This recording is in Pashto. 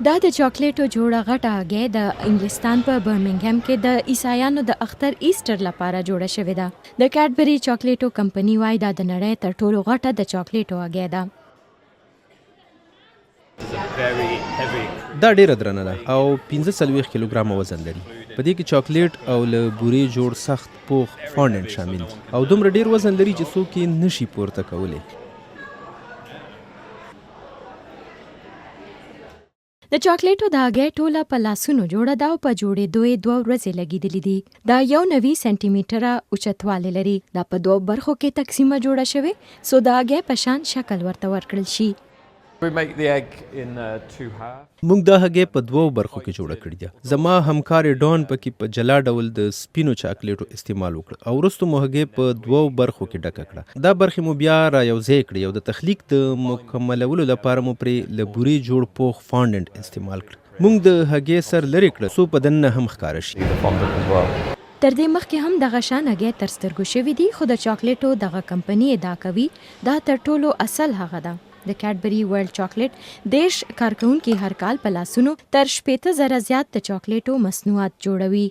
دا د چاکلیټو جوړه غټه هګۍ د انګلستان په برمنګهم کې د عیسایانو د اختر ایسټر لپاره جوړه شوې ده. د کیډبري چاکلیټو کمپنۍ وايي دا د نړۍ تر ټولو غټه د چاکلیټو هګۍ ده. دا ډیره درنه ده او 45 کیلوګرامه وزن لري. په دې کې چاکلیټ او له بورې جوړ سخت پوخ فانډنټ شامل دي او دومره ډیر وزن لري چې څوک یې نشي پورته کولی. د چاکلیټو د هګۍ ټوله په لاسونو جوړه ده او په جوړېدو یې 2 ورځې لګېدلې دي. دا 90 سانتي میټره اوچتوالی لري. دا په 2 برخو کې تقسیمه جوړه شوې څو د هګۍ په شان شکل ورته ورکړل شي. موږ دا هګۍ په 2 برخو کې جوړه کړې ده. زما همکار ډان پکې په جلا ډول د سپینو چاکلیټو استعمال وکړ او وروسته مو هګۍ په 2 برخو کې ډکه کړه. دا برخې مو بیا را یوځای کړې او د تخلیق د مکملولو لپاره مو پرې له بورې جوړ پوخ فانډنټ استعمال کړ. موږ د هګۍ سر لرې کړ څو په دننه هم ښکاره شي. تر دې مخکې هم دغه شان هګۍ تر سترګو شوې دي خو د چاکلیټو دغه کمپنۍ ادعا کوي دا تر ټولو اصل هغه ده. د کیډبري ورلد چاکلیټ 10 کارکونکي هر کال په لاسونو تر 80,000 زیات د چاکلیټو مصنوعات جوړوي.